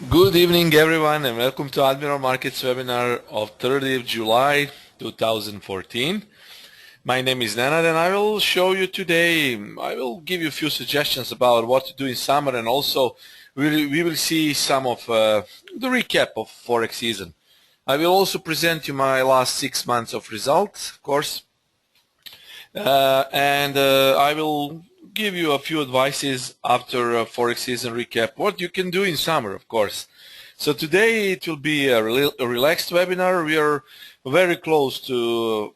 Good evening, everyone, and welcome to Admiral Markets webinar of 30th July 2014. My name is Nenad, and I will show you today, I will give you a few suggestions about what to do in summer, and also we will see some of the recap of Forex season. I will also present you my last 6 months of results, of course, and I will give you a few advices after Forex season recap, what you can do in summer, of course. So today it will be a relaxed webinar. We are very close to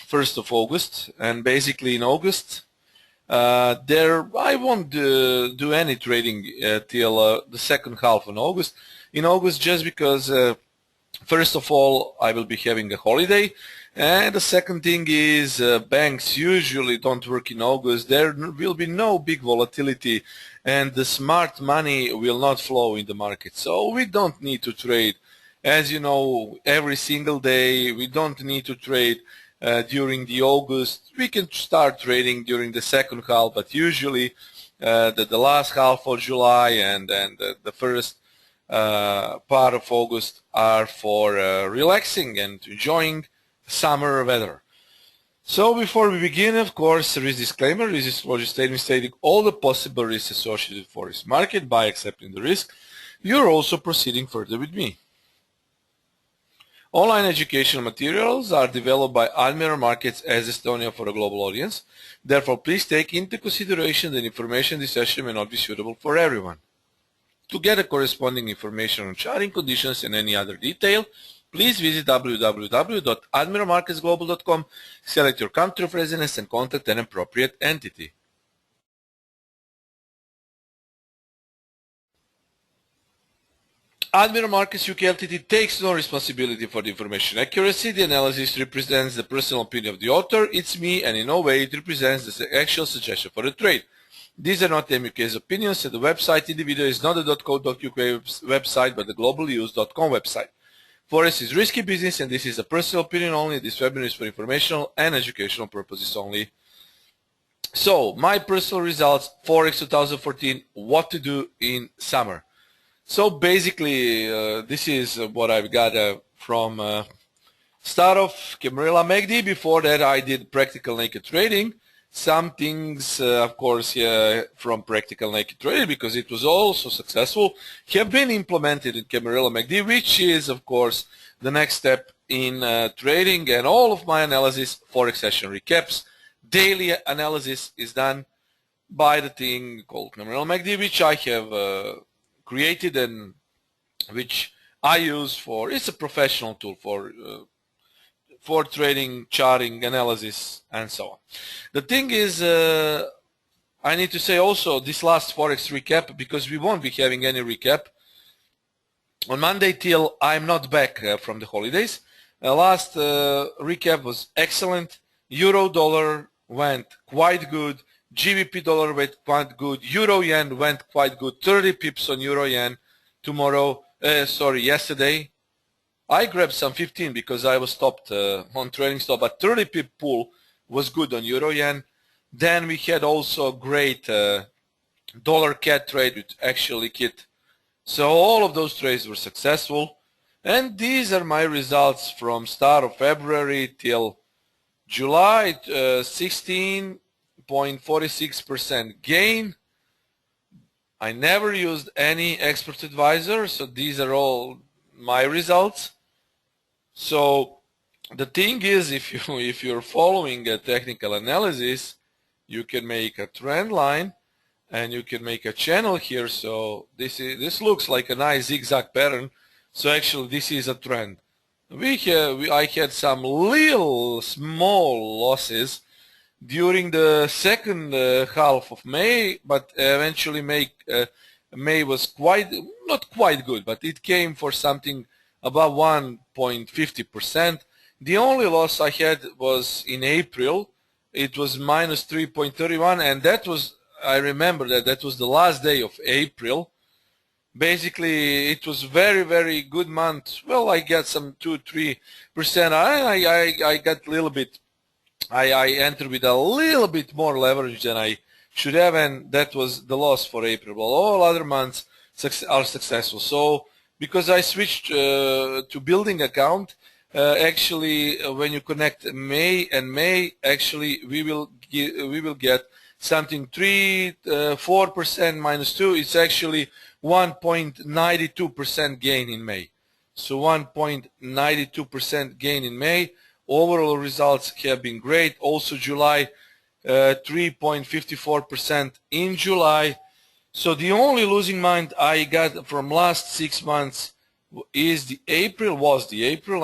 1st of August, and basically in August, I won't do any trading till the second half of August. In August, just because first of all, I will be having a holiday, and the second thing is banks usually don't work in August. There will be no big volatility, and the smart money will not flow in the market. So we don't need to trade, as you know, every single day. We don't need to trade during the August. We can start trading during the second half, but usually the last half of July and the first part of August are for relaxing and enjoying summer weather. So before we begin, of course, there is disclaimer. This is disclosure statement stating all the possible risks associated with Forex market. By accepting the risk, you're also proceeding further with me. Online educational materials are developed by Admiral Markets as Estonia for a global audience. Therefore, please take into consideration that information in this session may not be suitable for everyone. To get a corresponding information on charting conditions and any other detail, please visit www.admiralmarketsglobal.com, select your country of residence, and contact an appropriate entity. Admiral Markets UK Ltd takes no responsibility for the information accuracy. The analysis represents the personal opinion of the author. It's me, and in no way it represents the actual suggestion for the trade. These are not MUK's opinions, and the website in the video is not the .co.uk website, but the globalnews.com website. Forex is risky business, and this is a personal opinion only. This webinar is for informational and educational purposes only. So, my personal results, Forex 2014, what to do in summer. So basically, this is what I've got from start of Camarilla MACD. Before that, I did practical naked trading. Some things, of course, from practical naked trading, because it was also successful, have been implemented in Camarilla MACD, which is, of course, the next step in trading. And all of my analysis, Forex session recaps, daily analysis is done by the thing called Camarilla MACD, which I have created and which I use for, it's a professional tool for trading, charting, analysis, and so on. The thing is, I need to say also this last Forex recap, because we won't be having any recap on Monday till I'm not back from the holidays. Last recap was excellent. Euro dollar went quite good. GBP dollar went quite good. Euro yen went quite good. 30 pips on euro yen yesterday. I grabbed some 15 because I was stopped on trading stop, but 30 pip pull was good on euro yen. Then we had also a great dollar CAD trade which actually hit. So all of those trades were successful, and these are my results from start of February till July. 16.46% gain. I never used any expert advisor, so these are all my results. So the thing is, if you're following a technical analysis, you can make a trend line and you can make a channel here. So this looks like a nice zigzag pattern. So actually this is a trend. I had some little small losses during the second half of May, but eventually May was not quite good, but it came for something above 1.50%. The only loss I had was in April. It was minus 3.31, and that was, I remember that was the last day of April. Basically, it was very, very good month. Well, I got some 2-3%. I got a little bit. I entered with a little bit more leverage than I should have, and that was the loss for April. Well, all other months are successful. So because I switched to building account, actually when you connect May and May, actually we will get something 4% minus 2. It's actually 1.92% gain in May. So 1.92% gain in May. Overall results have been great. Also July, 3.54% in July. So the only losing month I got from last 6 months was the April,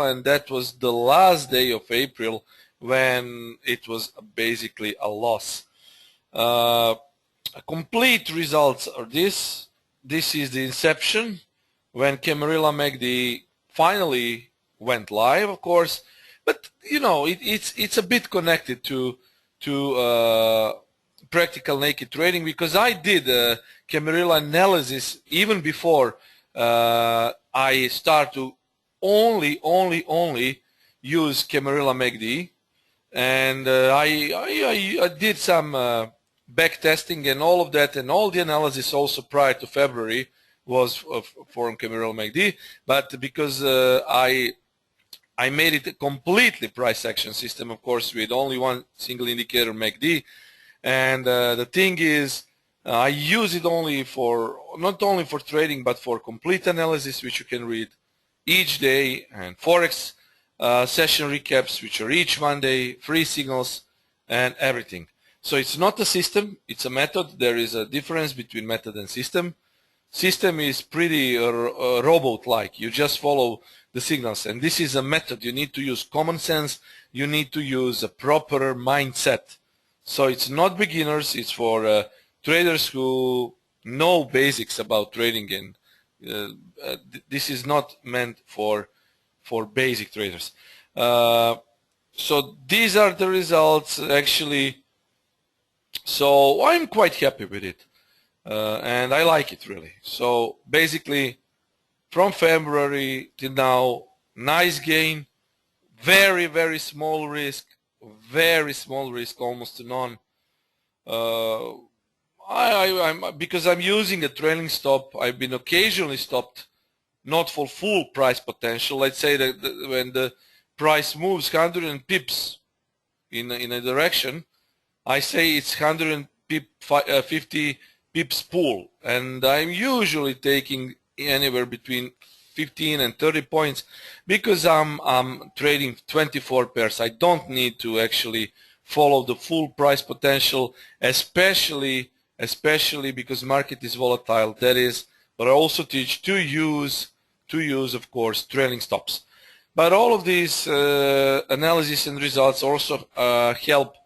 and that was the last day of April when it was basically a loss. Complete results are this. This is the inception when Camarilla MACD finally went live, of course. But you know, it's a bit connected to practical naked trading, because I did Camarilla analysis even before I start to only use Camarilla MACD, and I did some back testing and all of that, and all the analysis also prior to February was for Camarilla MACD. But because I made it a completely price action system, of course, with only one single indicator MACD, and the thing is, I use it only for, not only for trading, but for complete analysis, which you can read each day, and Forex session recaps, which are each Monday, free signals, and everything. So it's not a system, it's a method. There is a difference between method and system. System is pretty robot-like. You just follow the signals, and this is a method. You need to use common sense. You need to use a proper mindset. So it's not beginners, it's for traders who know basics about trading, and this is not meant for basic traders. So these are the results actually. So I'm quite happy with it, and I like it really. So basically from February till now, nice gain, very small risk, almost to none. Because I'm using a trailing stop, I've been occasionally stopped, not for full price potential. Let's say that when the price moves 100 pips in a direction, I say it's 150 pips pull, and I'm usually taking anywhere between 15 and 30 points, because I'm trading 24 pairs. I don't need to actually follow the full price potential, especially because market is volatile. That is, but I also teach to use of course trailing stops. But all of these analysis and results also help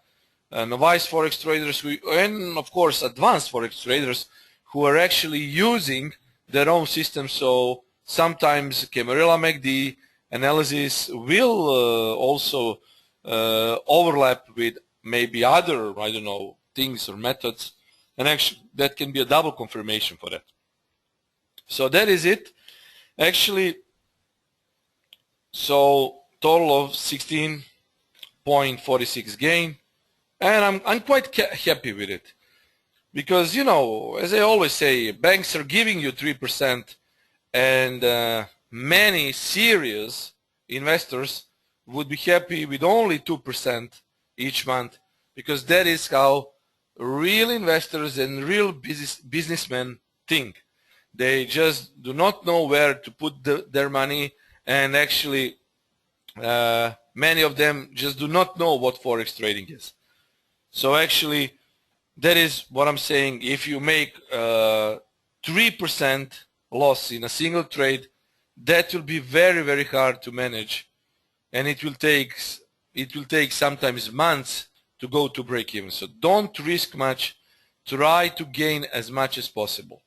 novice Forex traders and of course advanced Forex traders who are actually using their own system. So sometimes Camarilla MACD analysis will also overlap with maybe other, I don't know, things or methods, and actually that can be a double confirmation for that. So that is it actually. So total of 16.46 gain, and I'm quite happy with it, because, you know, as I always say, banks are giving you 3%, and many serious investors would be happy with only 2% each month, because that is how real investors and real businessmen think. They just do not know where to put their money, and actually many of them just do not know what Forex trading is. So actually that is what I'm saying. If you make 3% loss in a single trade, that will be very hard to manage, and it will take sometimes months to go to break even. So don't risk much, try to gain as much as possible.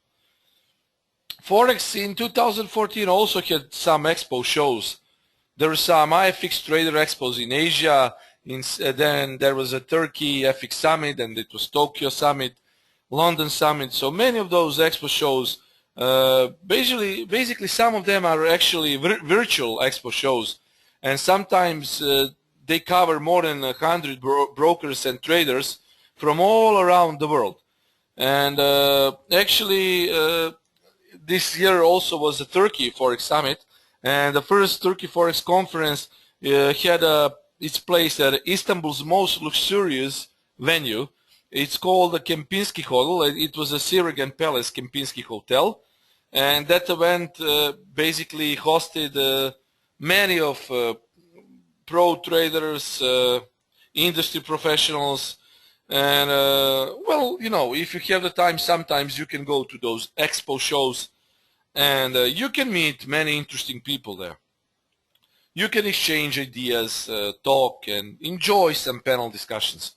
Forex in 2014 also had some expo shows. There were some myfx trader expos in Asia, then there was a Turkey FX summit, and it was Tokyo summit, London summit. So many of those expo shows, basically some of them are actually virtual expo shows, and sometimes they cover more than 100 brokers and traders from all around the world. And actually this year also was the Turkey Forex Summit, and the first Turkey Forex Conference had its place at Istanbul's most luxurious venue. It's called the Kempinski Hotel. It was a Sirigan Palace Kempinski Hotel, and that event basically hosted many of pro traders, industry professionals, and well, you know, if you have the time, sometimes you can go to those expo shows, and you can meet many interesting people there. You can exchange ideas, talk, and enjoy some panel discussions.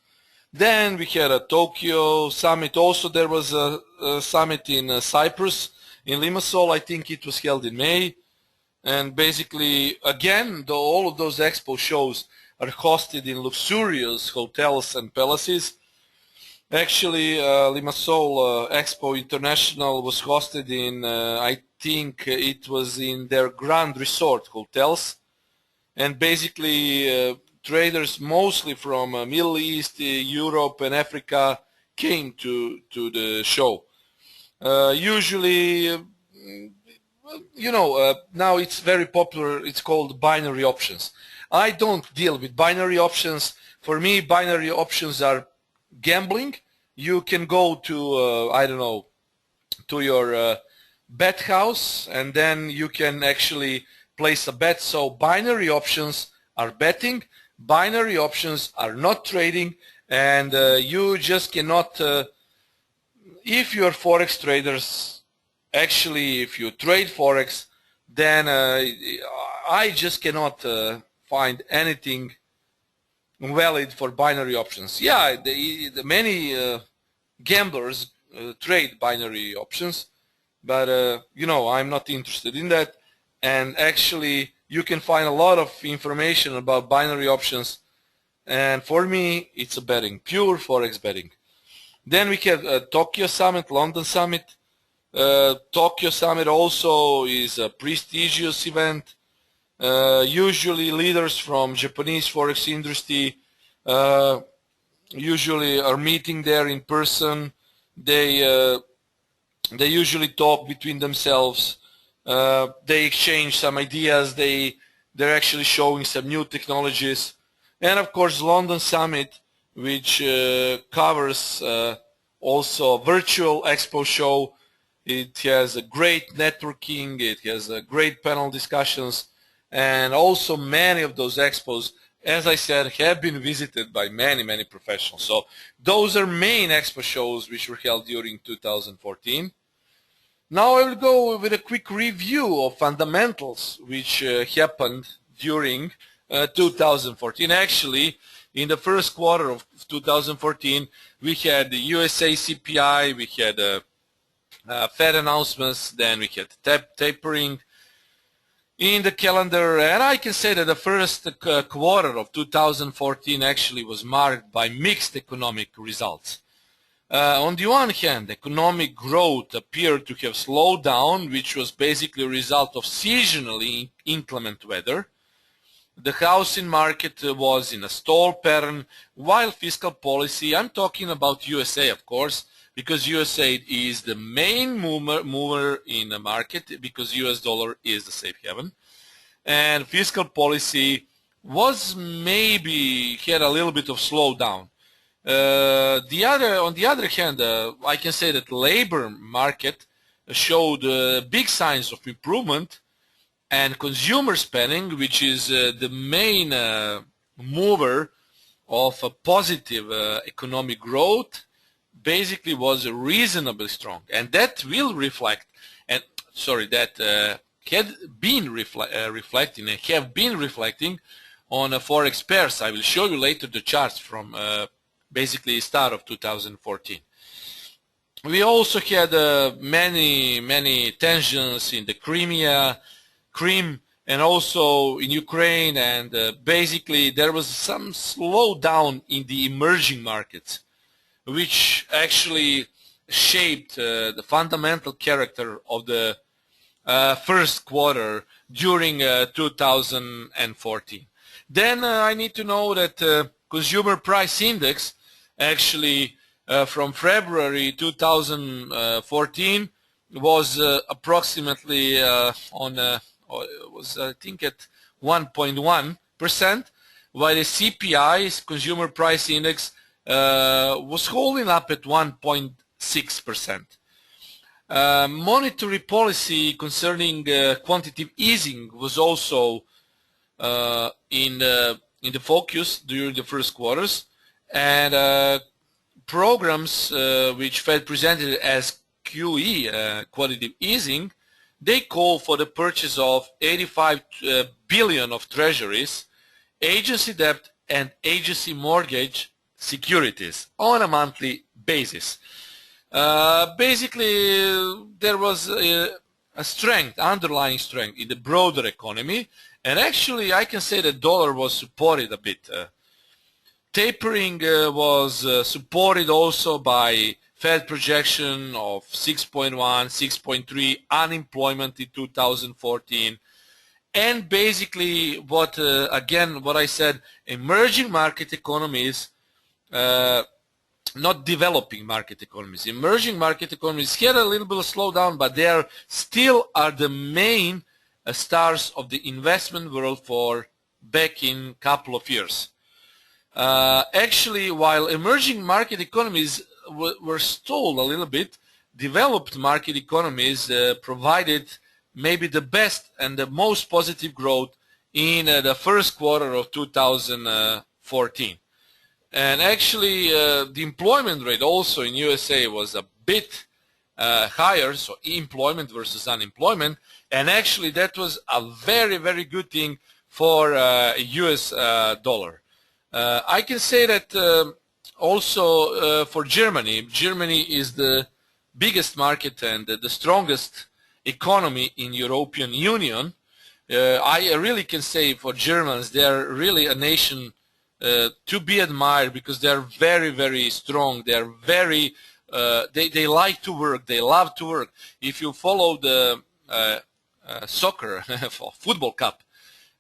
Then we had a Tokyo summit. Also, there was a summit in Cyprus, in Limassol. I think it was held in May. And basically, again, all of those expo shows are hosted in luxurious hotels and palaces. Actually, Limassol Expo International was hosted in, I think it was in their Grand Resort hotels. And basically, traders mostly from Middle East, Europe, and Africa came to the show. Usually, you know, now it's very popular. It's called binary options. I don't deal with binary options. For me, binary options are gambling. You can go to, I don't know, to your bet house, and then you can actually place a bet. So binary options are betting. Binary options are not trading, and you just cannot, if you're Forex traders, actually, if you trade Forex, then I just cannot find anything valid for binary options. Yeah, the many gamblers trade binary options, but you know, I'm not interested in that. And actually, you can find a lot of information about binary options, and for me, it's a betting, pure Forex betting. Then we have Tokyo Summit, London Summit. Tokyo Summit also is a prestigious event. Usually leaders from Japanese Forex industry usually are meeting there in person. They usually talk between themselves. They exchange some ideas. They're actually showing some new technologies. And of course, London Summit, which covers also a virtual expo show. It has a great networking. It has a great panel discussions. And also many of those expos, as I said, have been visited by many, many professionals. So those are main expo shows which were held during 2014. Now I will go with a quick review of fundamentals which happened during 2014. Actually, in the first quarter of 2014, we had the USA CPI, we had Fed announcements, then we had tapering in the calendar, and I can say that the first quarter of 2014 actually was marked by mixed economic results. On the one hand, economic growth appeared to have slowed down, which was basically a result of seasonally inclement weather. The housing market was in a stall pattern, while fiscal policy, I'm talking about USA of course, because USA is the main mover in the market, because US dollar is the safe haven. And fiscal policy was maybe had a little bit of slowdown. On the other hand, I can say that labor market showed big signs of improvement, and consumer spending, which is the main mover of a positive economic growth, basically was reasonably strong, and that will reflect, and sorry, that had been reflecting and have been reflecting on a Forex pairs. I will show you later the charts from basically start of 2014. We also had many tensions in the Crimea, and also in Ukraine, and basically there was some slowdown in the emerging markets, which actually shaped the fundamental character of the first quarter during 2014. Then I need to know that consumer price index actually from February 2014 was approximately was I think at 1.1%, while the CPI, Consumer Price Index, was holding up at 1.6%. Monetary policy concerning quantitative easing was also in the focus during the first quarters, and programs which Fed presented as QE, quantitative easing, they call for the purchase of 85 billion of treasuries, agency debt, and agency mortgage securities on a monthly basis. Basically, there was a strength, underlying strength in the broader economy, and actually I can say the dollar was supported a bit. Tapering was supported also by Fed projection of 6.1, 6.3 unemployment in 2014, and basically what I said, emerging market economies, not developing market economies. Emerging market economies had a little bit of slowdown, but they are still the main stars of the investment world for back in couple of years. Actually, while emerging market economies were stalled a little bit, developed market economies provided maybe the best and the most positive growth in the first quarter of 2014. And actually, the employment rate also in USA was a bit higher, so employment versus unemployment, and actually that was a very, very good thing for US dollar. I can say that also for Germany. Germany is the biggest market and the strongest economy in European Union. I really can say for Germans, they are really a nation to be admired, because they are very, very strong. They are very, they like to work. They love to work. If you follow the soccer football cup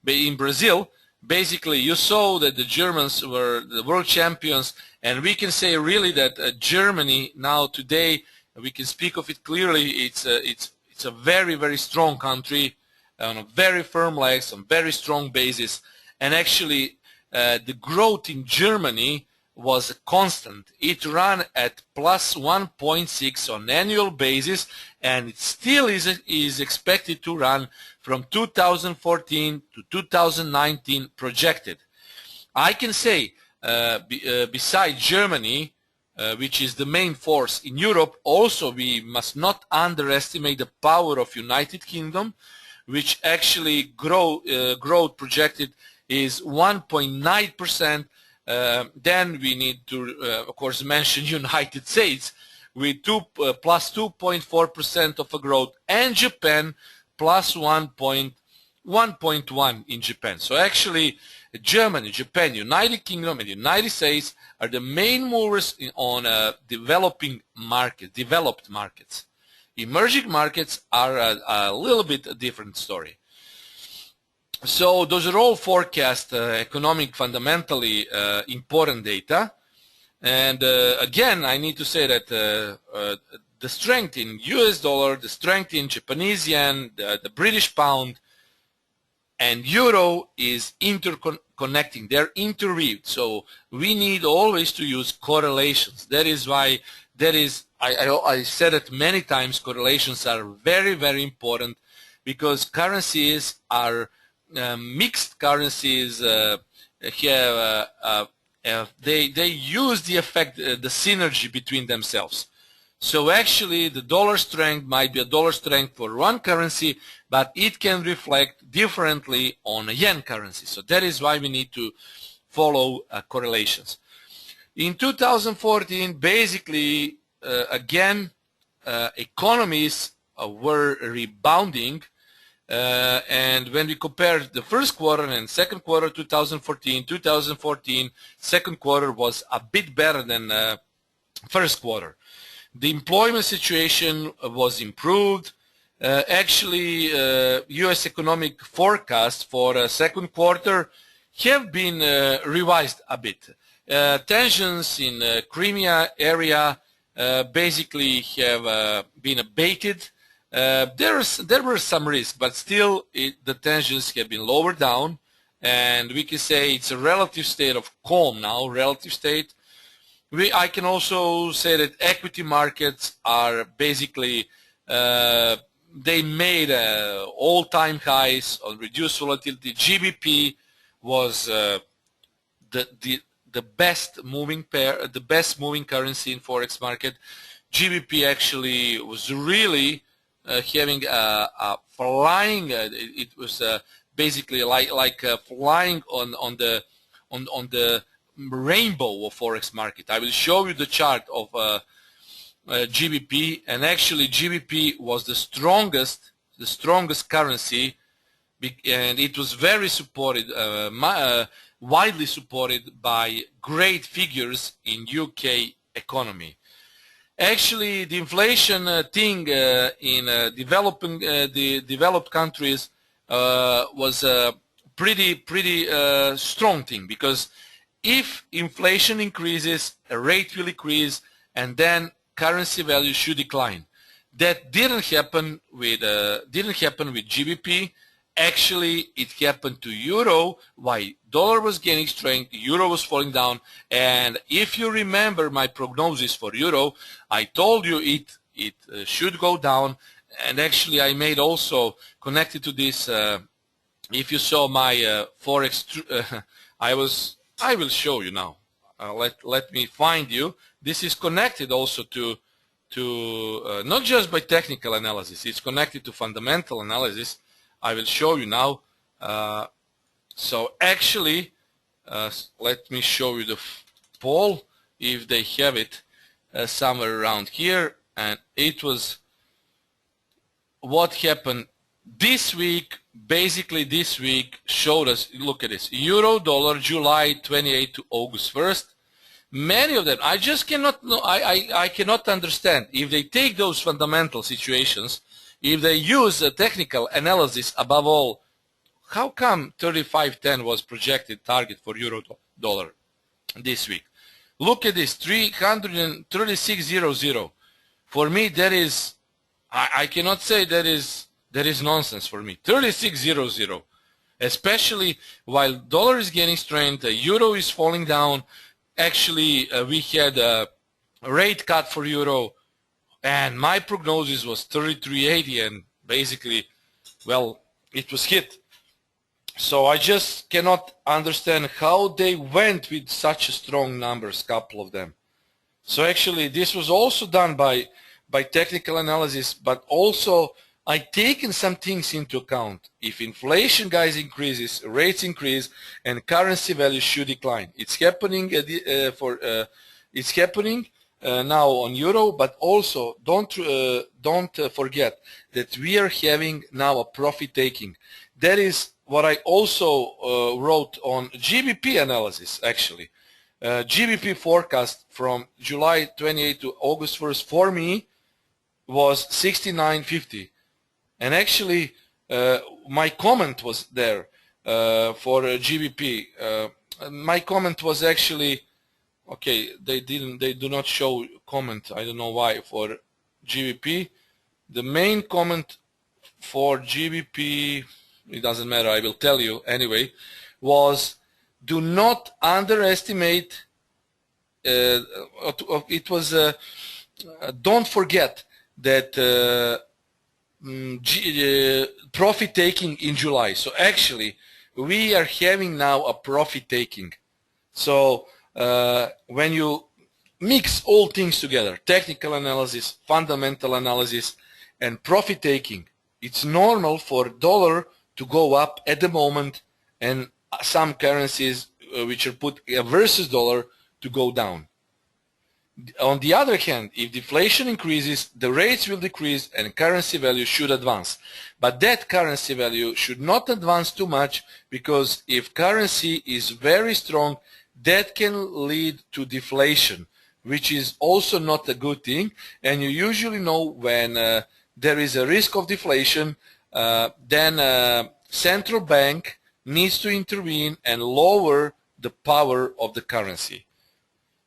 in Brazil, basically you saw that the Germans were the world champions, and we can say really that Germany now today, we can speak of it clearly. It's a very, very strong country on a very firm legs, on very strong basis, and actually the growth in Germany was constant. It ran at plus 1.6 on annual basis, and it still is expected to run from 2014 to 2019 projected. I can say besides Germany, which is the main force in Europe, also we must not underestimate the power of United Kingdom, which actually growth projected is 1.9%. Then we need to, of course, mention United States with plus 2.4% of a growth, and Japan plus 1.1 in Japan. So actually, Germany, Japan, United Kingdom, and United States are the main movers on developed markets. Emerging markets are a little bit a different story. So those are all forecast economic fundamentally important data. And again, I need to say that the strength in US dollar, the strength in Japanese yen, the British pound, and euro is interconnecting. They're interweaved. So we need always to use correlations. That is why I said it many times, correlations are very, very important, because currencies are mixed currencies. They use the effect, the synergy between themselves. So actually the dollar strength might be a dollar strength for one currency, but it can reflect differently on a yen currency. So that is why we need to follow correlations. In 2014, basically, again, economies were rebounding. And when we compare the first quarter and second quarter 2014, second quarter was a bit better than first quarter. The employment situation was improved. Actually, U.S. economic forecasts for second quarter have been revised a bit. Tensions in Crimea area basically have been abated. There were some risks, but still the tensions have been lowered down, and we can say it's a relative state of calm now, relative state. I can also say that equity markets are basically, they made all-time highs on reduced volatility. GBP was the best moving pair, the best moving currency in Forex market. GBP actually was really having a flying. It was basically like flying on the rainbow of Forex market. I will show you the chart of GBP, and actually GBP was the strongest currency, and it was very supported, widely supported by great figures in UK economy. Actually, the inflation thing in the developed countries was a pretty strong thing, because if inflation increases, a rate will increase, and then currency value should decline. That didn't happen with GBP. Actually, it happened to euro. Why? Dollar was gaining strength, euro was falling down, and if you remember my prognosis for euro, I told you it should go down, and actually I made also connected to this. If you saw my Forex, I will show you now. Let me find you. This is connected also to not just by technical analysis. It's connected to fundamental analysis. I will show you now. So actually, let me show you the poll if they have it somewhere around here. And it was what happened this week. Basically, this week showed us. Look at this: euro dollar July 28 to August 1st. Many of them, I just cannot know. I cannot understand if they take those fundamental situations. If they use a technical analysis above all, how come 35.10 was projected target for euro dollar this week? Look at this, 336.00. For me, that is, I cannot say that is nonsense for me. 36.00, especially while dollar is gaining strength, the euro is falling down. Actually, we had a rate cut for euro, and my prognosis was 33.80, and basically, well, it was hit. So I just cannot understand how they went with such strong numbers, couple of them. So actually, this was also done by technical analysis, but also I taken some things into account. If inflation, guys, increases, rates increase, and currency value should decline. It's happening it's happening now on euro, but also don't forget that we are having now a profit taking. That is what I also wrote on GBP analysis. Actually, GBP forecast from July 28 to August 1st for me was 69.50. And actually, my comment was there for GBP. My comment was actually, okay, they do not show comment. I don't know why for GBP. The main comment for GBP, it doesn't matter, I will tell you anyway, was do not underestimate. It was don't forget that. Profit taking in July. So actually, we are having now a profit taking. So when you mix all things together, technical analysis, fundamental analysis, and profit taking, it's normal for dollar to go up at the moment, and some currencies which are put versus dollar to go down. On the other hand, if deflation increases, the rates will decrease and currency value should advance. But that currency value should not advance too much, because if currency is very strong, that can lead to deflation, which is also not a good thing. And you usually know when there is a risk of deflation, then central bank needs to intervene and lower the power of the currency.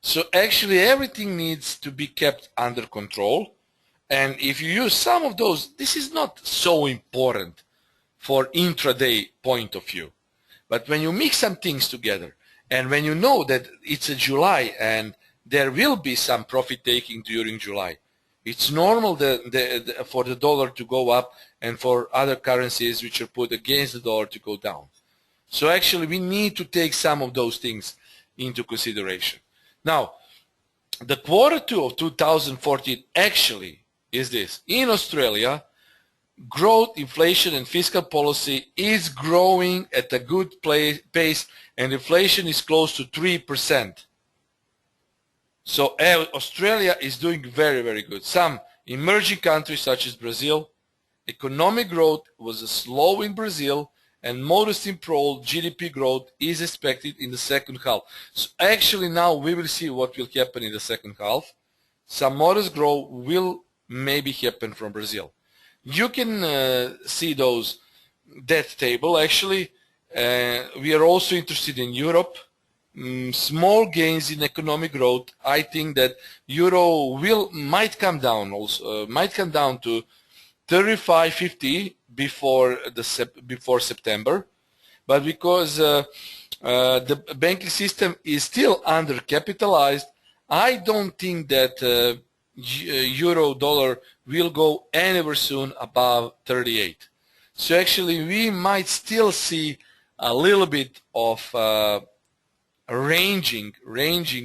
So actually everything needs to be kept under control, And if you use some of those, this is not so important for intraday point of view. But when you mix some things together, and when you know that it's a July and there will be some profit taking during July, it's normal for the dollar to go up and for other currencies which are put against the dollar to go down. So actually we need to take some of those things into consideration. Now, the Q2 of 2014 actually is this. In Australia, growth, inflation, and fiscal policy is growing at a good pace, and inflation is close to 3%. So Australia is doing very, very good. Some emerging countries such as Brazil, economic growth was slow in Brazil, and modest improved GDP growth is expected in the second half. So actually now we will see what will happen in the second half. Some modest growth will maybe happen from Brazil. You can see that table. Actually, we are also interested in Europe. Small gains in economic growth. I think that euro might come down to 35.50 before September, but because the banking system is still undercapitalized, I don't think that euro dollar will go anywhere soon above 38. So actually we might still see a little bit of ranging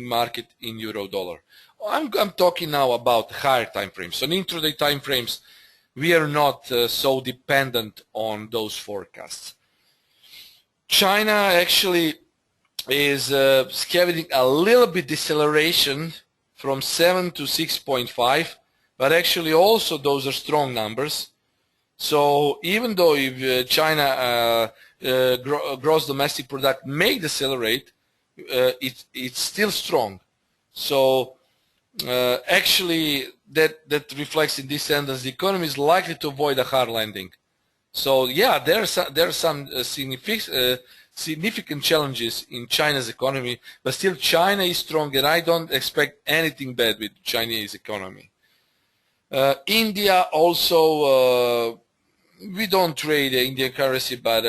market in euro dollar. I'm talking now about higher time frames. On intraday time frames, we are not so dependent on those forecasts. China actually is having a little bit deceleration from 7 to 6.5, but actually also those are strong numbers. So even though if China gross domestic product may decelerate, it's still strong. So actually that reflects in this sentence: the economy is likely to avoid a hard landing. So yeah, there are some significant challenges in China's economy, but still China is strong, and I don't expect anything bad with Chinese economy. India also, we don't trade the Indian currency, but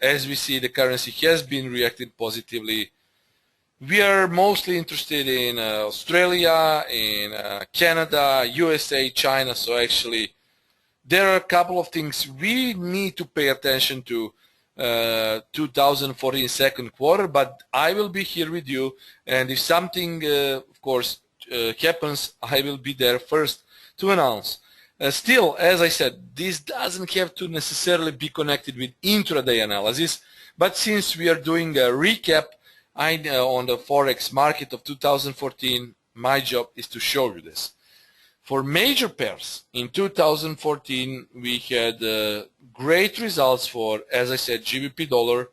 as we see, the currency has been reacting positively. We are mostly interested in Australia, in Canada, USA, China. So actually there are a couple of things we need to pay attention to 2014 second quarter, but I will be here with you, and if something of course happens, I will be there first to announce. Still, as I said, this doesn't have to necessarily be connected with intraday analysis, but since we are doing a recap on the Forex market of 2014, my job is to show you this. For major pairs in 2014, we had great results for, as I said, GBP dollar,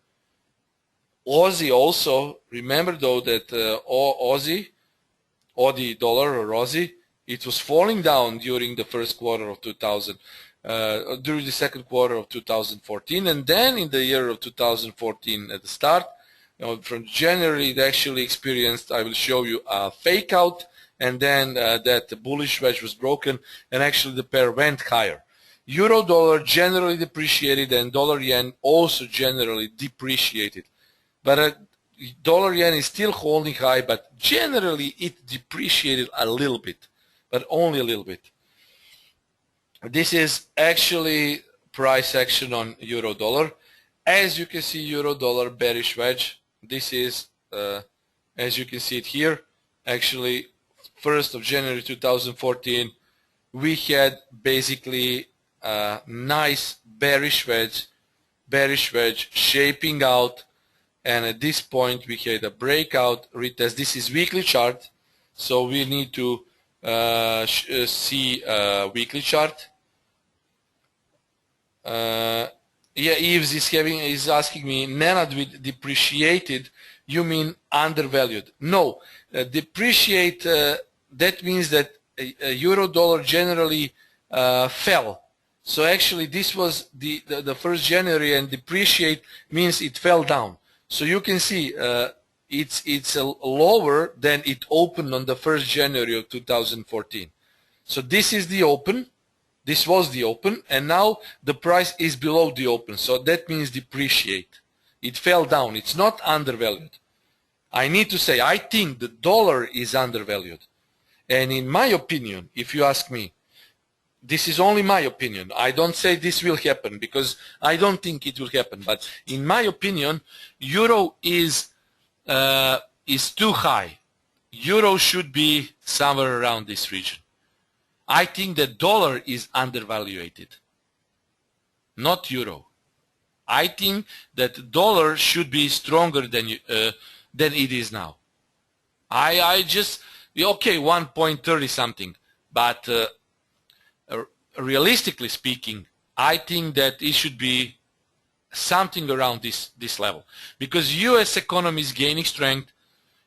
Aussie also. Remember though that Aussie dollar or Aussie, it was falling down during the first quarter of during the second quarter of 2014, and then in the year of 2014 at the start, from January it actually experienced, I will show you, a fake out, and then that bullish wedge was broken, and actually the pair went higher. Euro dollar generally depreciated, and dollar yen also generally depreciated, but dollar yen is still holding high, but generally it depreciated a little bit, but only a little bit. This is actually price action on euro dollar. As you can see, euro dollar bearish wedge. This is, as you can see it here, actually 1st of January 2014, we had basically a nice bearish wedge shaping out, and at this point we had a breakout retest. This is weekly chart, so we need to see a weekly chart. Yeah, Yves is asking me, Nenad, with depreciated, you mean undervalued? No, depreciate, that means that euro dollar generally fell. So actually this was the 1st January, and depreciate means it fell down. So you can see it's lower than it opened on the 1st January of 2014. So this is the open. This was the open, and now the price is below the open. So that means depreciate. It fell down. It's not undervalued. I need to say, I think the dollar is undervalued. And in my opinion, if you ask me, this is only my opinion. I don't say this will happen because I don't think it will happen. But in my opinion, euro is too high. Euro should be somewhere around this region. I think that dollar is undervalued, not euro. I think that dollar should be stronger than it is now. I just, okay, 1.30 something, but realistically speaking, I think that it should be something around this level, because U.S. economy is gaining strength.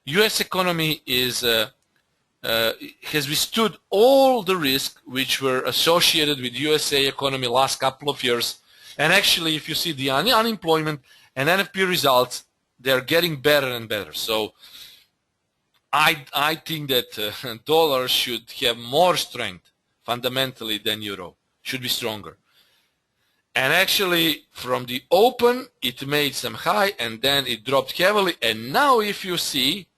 U.S. economy is has withstood all the risks which were associated with USA economy last couple of years. And actually, if you see the unemployment and NFP results, they're getting better and better. So I think that dollar should have more strength fundamentally than euro, should be stronger. And actually, from the open, it made some high and then it dropped heavily. And now if you see,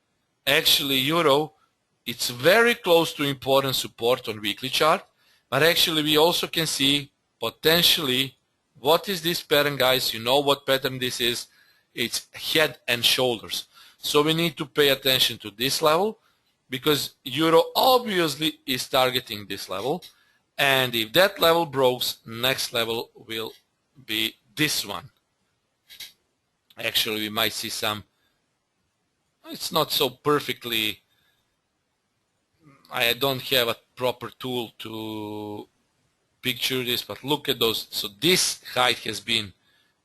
actually euro, it's very close to important support on weekly chart. But actually, we also can see potentially, what is this pattern, guys? You know what pattern this is? It's head and shoulders. So we need to pay attention to this level, because euro obviously is targeting this level. And if that level breaks, next level will be this one. Actually, we might see some, it's not so perfectly, I don't have a proper tool to picture this, but look at those. So this height has been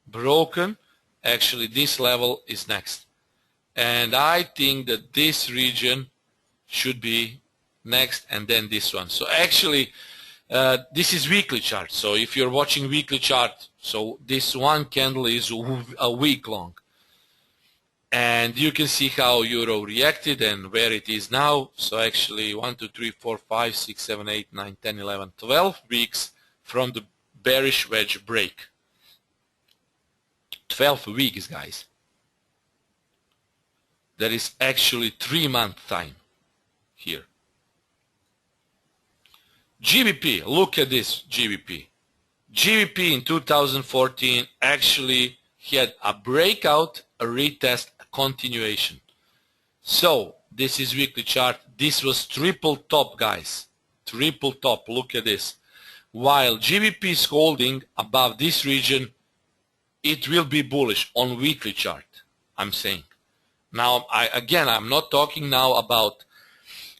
broken. Actually, this level is next. And I think that this region should be next, and then this one. So actually, this is weekly chart. So if you're watching weekly chart, so this one candle is a week long. And you can see how euro reacted and where it is now. So actually 1, 2, 3, 4, 5, 6, 7, 8, 9, 10, 11, 12 weeks from the bearish wedge break. 12 weeks, guys. There is actually 3-month time here. GBP, look at this GBP. GBP in 2014 actually had a breakout, a retest, a continuation. So this is weekly chart. This was triple top, guys. Triple top, look at this. While GBP is holding above this region, it will be bullish on weekly chart, I'm saying. Now, I'm not talking now about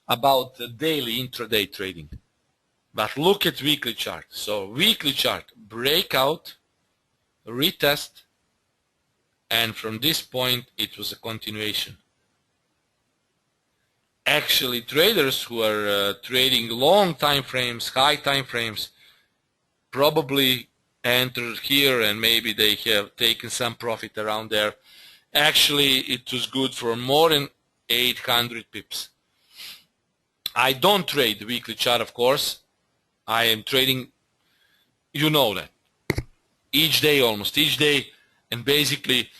the daily intraday trading. But look at weekly chart. So weekly chart, breakout, retest, and from this point it was a continuation. Actually, traders who are trading long time frames, high time frames, probably entered here and maybe they have taken some profit around there. Actually, it was good for more than 800 pips. I don't trade weekly chart, of course. I am trading, you know that, each day, almost each day. And basically,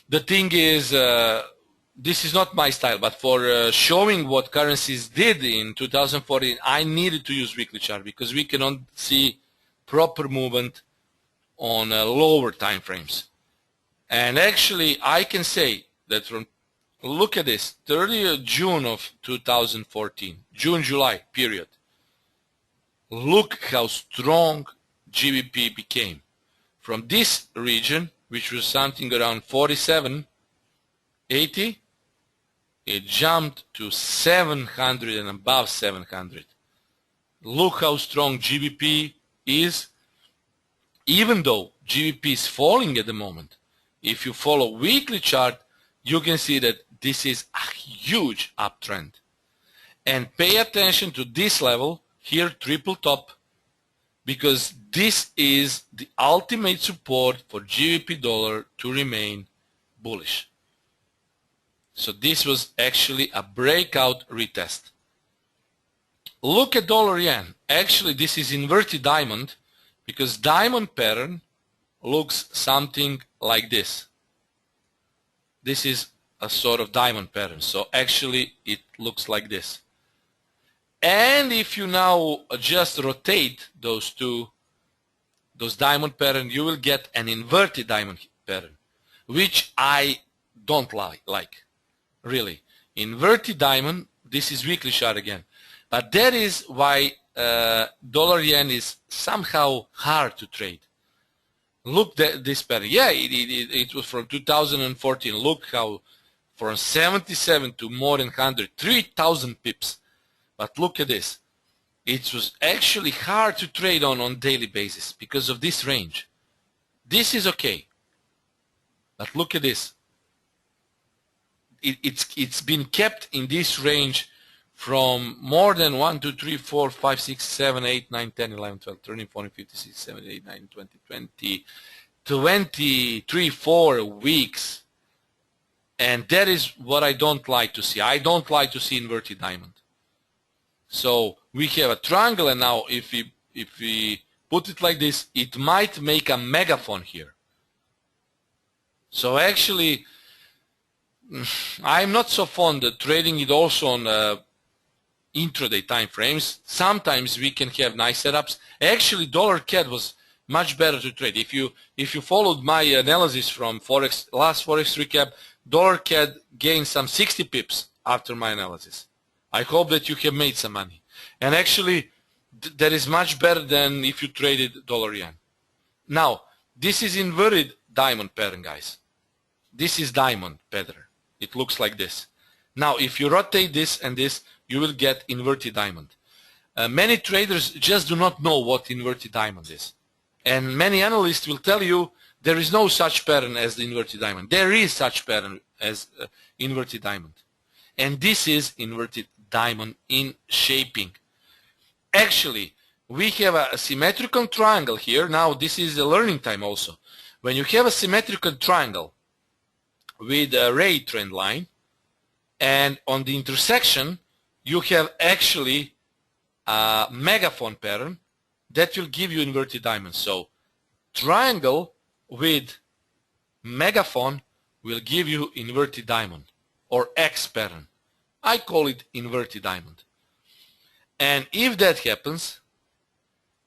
the thing is, this is not my style, but for showing what currencies did in 2014, I needed to use weekly chart because we cannot see proper movement on lower time frames. And actually, I can say that from, look at this, 30th June of 2014, June-July period. Look how strong GBP became. From this region, which was something around 47.80, it jumped to 700 and above 700. Look how strong GBP is, even though GBP is falling at the moment. If you follow weekly chart, you can see that this is a huge uptrend. And pay attention to this level, here triple top, because this is the ultimate support for GBP dollar to remain bullish. So this was actually a breakout retest. Look at dollar yen. Actually, this is inverted diamond because diamond pattern looks something like this. This is a sort of diamond pattern. So actually it looks like this. And if you now just rotate those diamond pattern, you will get an inverted diamond pattern, which I don't like, really. Inverted diamond, this is weekly chart again. But that is why dollar yen is somehow hard to trade. Look at this pattern. Yeah, it was from 2014. Look how from 77 to more than 100, 3,000 pips. But look at this. It was actually hard to trade on daily basis because of this range. This is okay. But look at this. It's been kept in this range from more than 1, 2, 3, 4, 5, 6, 7, 8, 9, 10, 11, 12, 13, 14, 15, 16, 17, 18, 19, 20, 23, 4 weeks. And that is what I don't like to see. I don't like to see inverted diamond. So we have a triangle, and now if we put it like this, it might make a megaphone here. So actually, I'm not so fond of trading it also on intraday time frames. Sometimes we can have nice setups. Actually, dollar CAD was much better to trade. If you followed my analysis from Forex, last Forex recap, dollar CAD gained some 60 pips after my analysis. I hope that you have made some money. And actually, that is much better than if you traded dollar yen. Now, this is inverted diamond pattern, guys. This is diamond pattern. It looks like this. Now, if you rotate this and this, you will get inverted diamond. Many traders just do not know what inverted diamond is. And many analysts will tell you there is no such pattern as the inverted diamond. There is such pattern as inverted diamond. And this is inverted diamond in shaping. Actually, we have a symmetrical triangle here. Now, this is a learning time also. When you have a symmetrical triangle with a ray trend line, and on the intersection, you have actually a megaphone pattern that will give you inverted diamond. So, triangle with megaphone will give you inverted diamond or X pattern. I call it inverted diamond. And if that happens,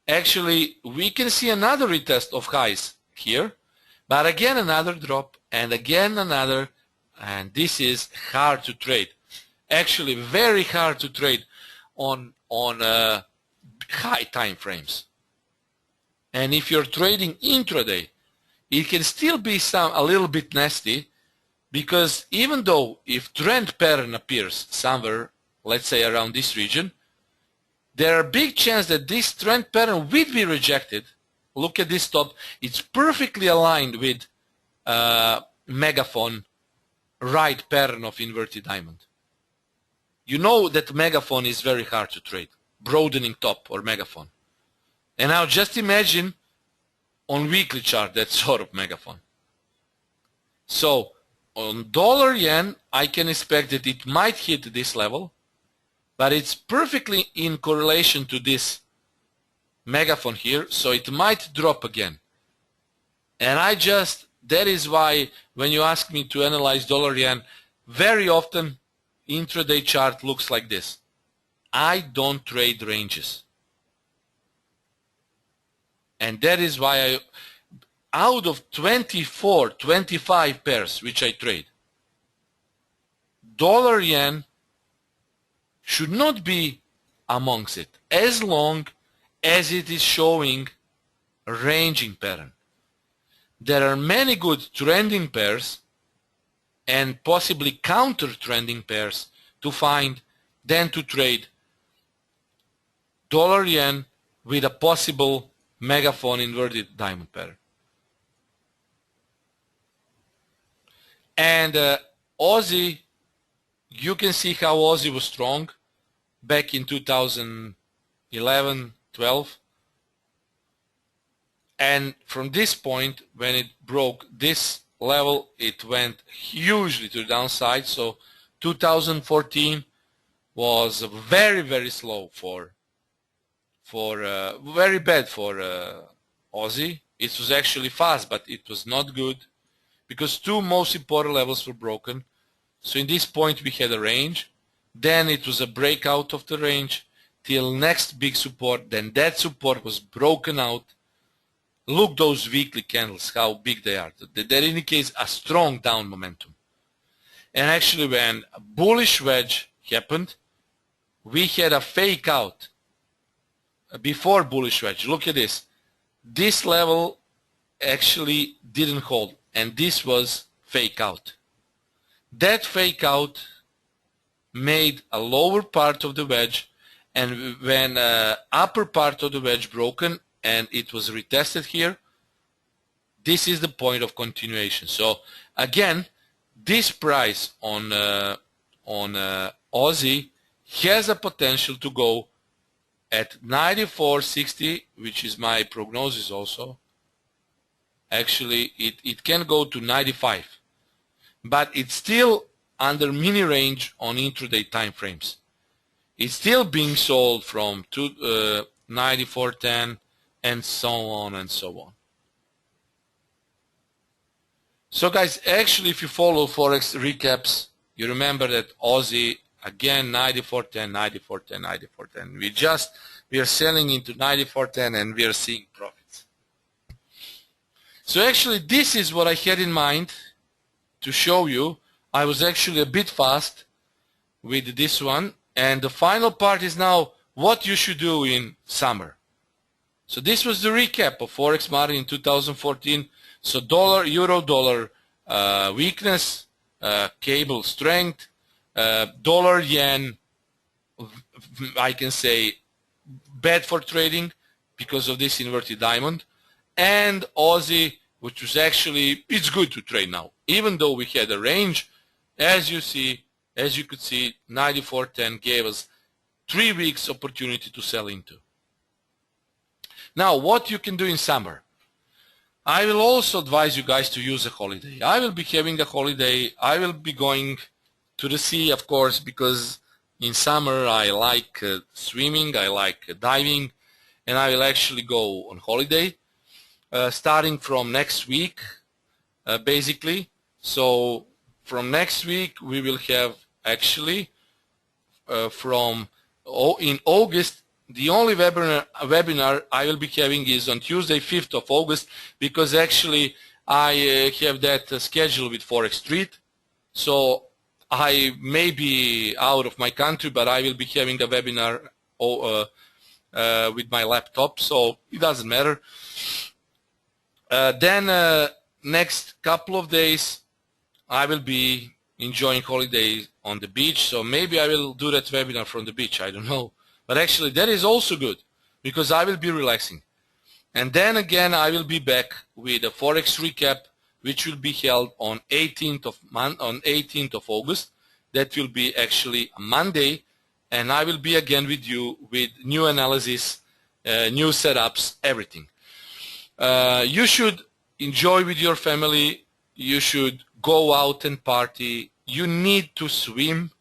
actually we can see another retest of highs here, but again another drop and again another, and this is hard to trade. Actually very hard to trade on high time frames. And if you're trading intraday, it can still be a little bit nasty, because even though if trend pattern appears somewhere, let's say around this region, there are big chance that this trend pattern will be rejected. Look at this top. It's perfectly aligned with megaphone right pattern of inverted diamond. You know that megaphone is very hard to trade, broadening top or megaphone. And now just imagine on weekly chart that sort of megaphone. So on dollar yen, I can expect that it might hit this level, but it's perfectly in correlation to this megaphone here, so it might drop again. And that is why when you ask me to analyze dollar yen, very often intraday chart looks like this. I don't trade ranges. And that is why out of 24, 25 pairs which I trade, dollar yen should not be amongst it as long as it is showing a ranging pattern. There are many good trending pairs and possibly counter trending pairs to find than to trade dollar yen with a possible megaphone inverted diamond pattern. And Aussie, you can see how Aussie was strong back in 2011, 12. And from this point, when it broke this level, it went hugely to the downside. So 2014, was very, very slow very bad for Aussie. It was actually fast, but it was not good because two most important levels were broken. So in this point we had a range, then it was a breakout of the range till next big support, then that support was broken out. Look those weekly candles, how big they are. That indicates a strong down momentum. And actually when a bullish wedge happened, we had a fake out before bullish wedge. Look at this. This level actually didn't hold, and this was fake out. That fake out made a lower part of the wedge, and when upper part of the wedge broken and it was retested here, this is the point of continuation. So again, this price on Aussie has a potential to go at 94.60, which is my prognosis also. Actually, it can go to 95, but it's still under mini range on intraday time frames. It's still being sold from 94.10 and so on and so on. So guys, actually if you follow Forex recaps, you remember that Aussie again 94.10, 94.10, 94.10. We are selling into 94.10 and we are seeing profits. So actually this is what I had in mind to show you. I was actually a bit fast with this one, and the final part is now what you should do in summer. So this was the recap of Forex market in 2014. So dollar, euro, dollar weakness, cable strength, dollar, yen, I can say bad for trading because of this inverted diamond, and Aussie, which was actually, it's good to trade now. Even though we had a range, as you could see, 94.10 gave us 3 weeks opportunity to sell into. Now, what you can do in summer. I will also advise you guys to use a holiday. I will be having a holiday. I will be going to the sea, of course, because in summer I like swimming, I like diving, and I will actually go on holiday starting from next week, basically. So from next week we will have actually in August. The only webinar I will be having is on Tuesday, 5th of August, because actually I have that schedule with Forex Street. So I may be out of my country, but I will be having a webinar with my laptop, so it doesn't matter. Then next couple of days I will be enjoying holidays on the beach, so maybe I will do that webinar from the beach, I don't know. But actually that is also good because I will be relaxing. And then again I will be back with a Forex recap, which will be held on 18th of August. That will be actually a Monday, and I will be again with you with new analysis, new setups, everything. You should enjoy with your family. You should go out and party. You need to swim.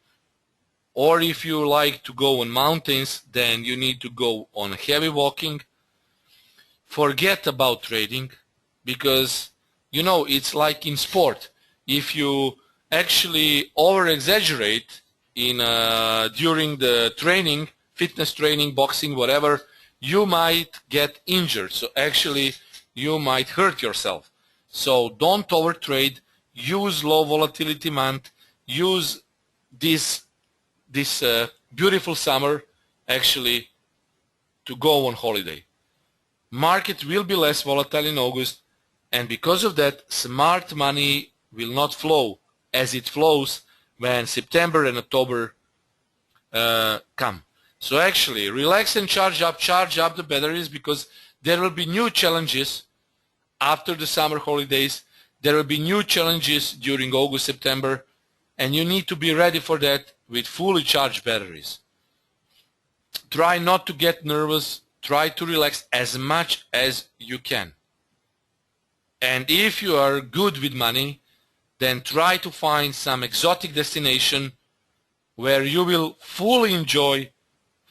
Or if you like to go on mountains, then you need to go on heavy walking. Forget about trading, because you know it's like in sport. If you actually over-exaggerate in during the training, fitness training, boxing, whatever, you might get injured. So actually you might hurt yourself. So don't overtrade. Use low volatility month. Use this beautiful summer actually to go on holiday. Market will be less volatile in August, and because of that, smart money will not flow as it flows when September and October come. So actually relax and charge up the batteries, because there will be new challenges after the summer holidays. There will be new challenges during August, September, and you need to be ready for that with fully charged batteries. Try not to get nervous. Try to relax as much as you can. And if you are good with money, then try to find some exotic destination where you will fully enjoy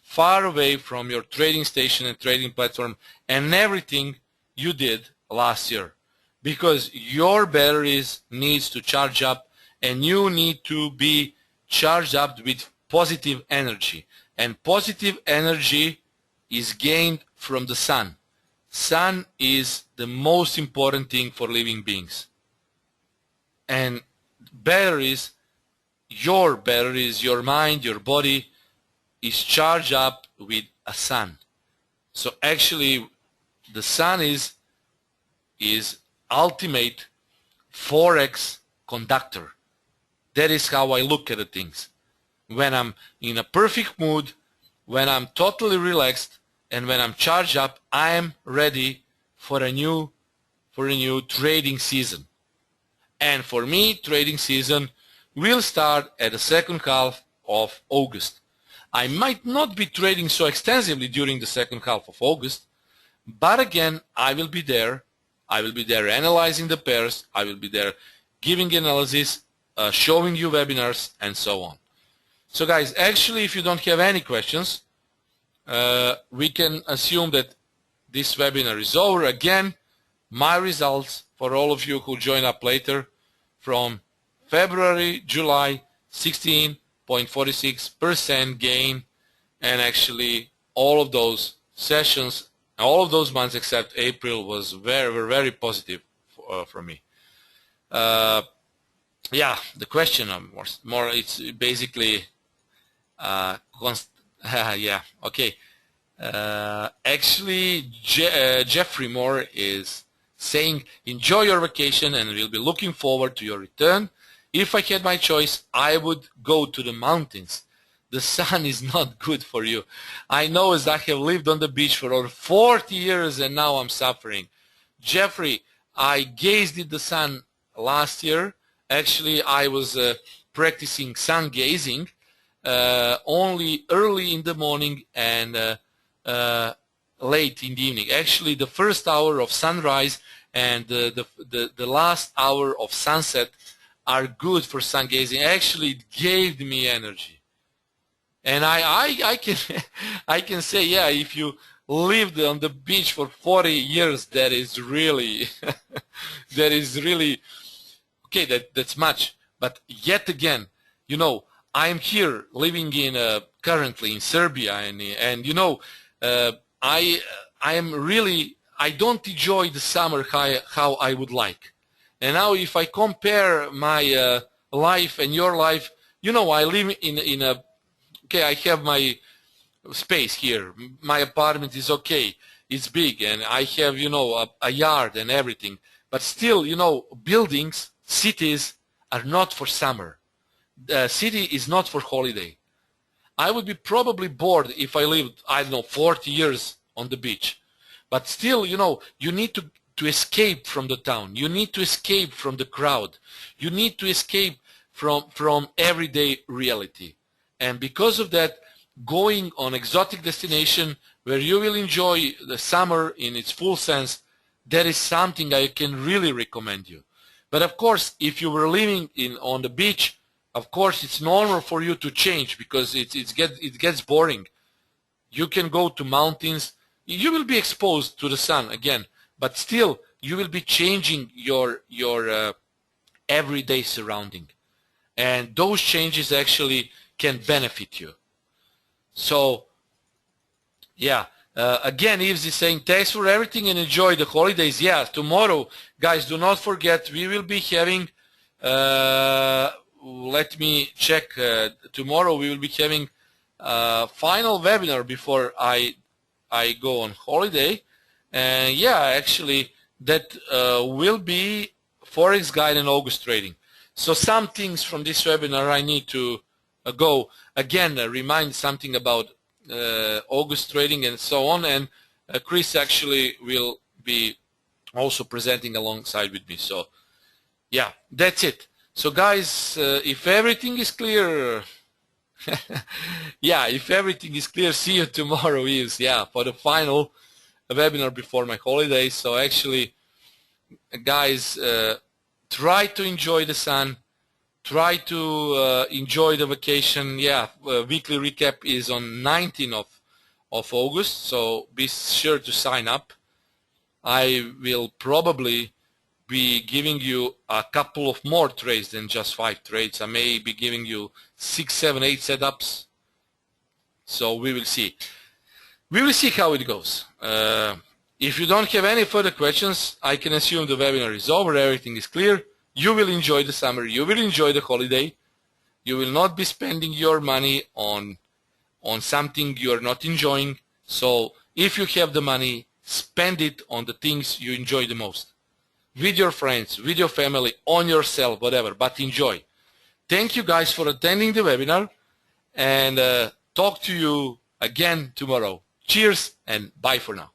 far away from your trading station and trading platform and everything you did last year, because your batteries needs to charge up and you need to be charged up with positive energy, and positive energy is gained from the sun. Sun is the most important thing for living beings, and batteries, your mind, your body is charged up with a sun. So actually the sun is ultimate Forex conductor. That is how I look at the things. When I'm in a perfect mood, when I'm totally relaxed, and when I'm charged up, I am ready for a new trading season. And for me, trading season will start at the second half of August. I might not be trading so extensively during the second half of August, but again, I will be there. I will be there analyzing the pairs. I will be there giving analysis, showing you webinars, and so on. So guys, actually, if you don't have any questions, we can assume that this webinar is over. Again, my results for all of you who join up later from February, July, 16.46% gain, and actually all of those sessions, all of those months except April were very positive for me. Yeah, the question more it's basically yeah, okay. Actually, Jeffrey Moore is saying, enjoy your vacation and we'll be looking forward to your return. If I had my choice, I would go to the mountains. The sun is not good for you. I know, as I have lived on the beach for over 40 years and now I'm suffering. Jeffrey, I gazed at the sun last year. Actually, I was practicing sun gazing only early in the morning and late in the evening. Actually, the first hour of sunrise and the last hour of sunset are good for sun gazing. Actually, it gave me energy. And I can I can say, yeah, if you lived on the beach for 40 years, that is really that is really okay. That's much. But yet again, you know, I'm here living in currently in Serbia, and you know, I am really, I don't enjoy the summer how I would like. And now if I compare my life and your life, you know, I live in a, okay, I have my space here. My apartment is okay. It's big and I have, you know, a yard and everything. But still, you know, buildings, cities are not for summer. The city is not for holiday. I would be probably bored if I lived, I don't know, 40 years on the beach. But still, you know, you need to escape from the town. You need to escape from the crowd. You need to escape from everyday reality. And because of that, going on exotic destination where you will enjoy the summer in its full sense, that is something I can really recommend you. But of course, if you were living on the beach, of course it's normal for you to change because it gets boring. You can go to mountains. You will be exposed to the sun again, but still you will be changing your everyday surrounding, and those changes actually can benefit you. So yeah, again, Yves is saying thanks for everything and enjoy the holidays. Yeah, tomorrow, guys, do not forget we will be having let me check, tomorrow we will be having final webinar before I go on holiday. And yeah, actually that will be Forex guide and August trading. So some things from this webinar I need to go again, remind something about August trading and so on, and Chris actually will be also presenting alongside with me. So yeah, that's it. So guys, if everything is clear, yeah, if everything is clear, see you tomorrow, Yves, yeah, for the final webinar before my holiday. So actually, guys, try to enjoy the sun. Try to enjoy the vacation. Yeah, weekly recap is on 19th of August, so be sure to sign up. I will probably be giving you a couple of more trades than just 5 trades. I may be giving you 6, 7, 8 setups. So we will see. We will see how it goes. If you don't have any further questions, I can assume the webinar is over. Everything is clear. You will enjoy the summer. You will enjoy the holiday. You will not be spending your money on something you are not enjoying. So if you have the money, spend it on the things you enjoy the most. With your friends, with your family, on yourself, whatever, but enjoy. Thank you guys for attending the webinar, and talk to you again tomorrow. Cheers and bye for now.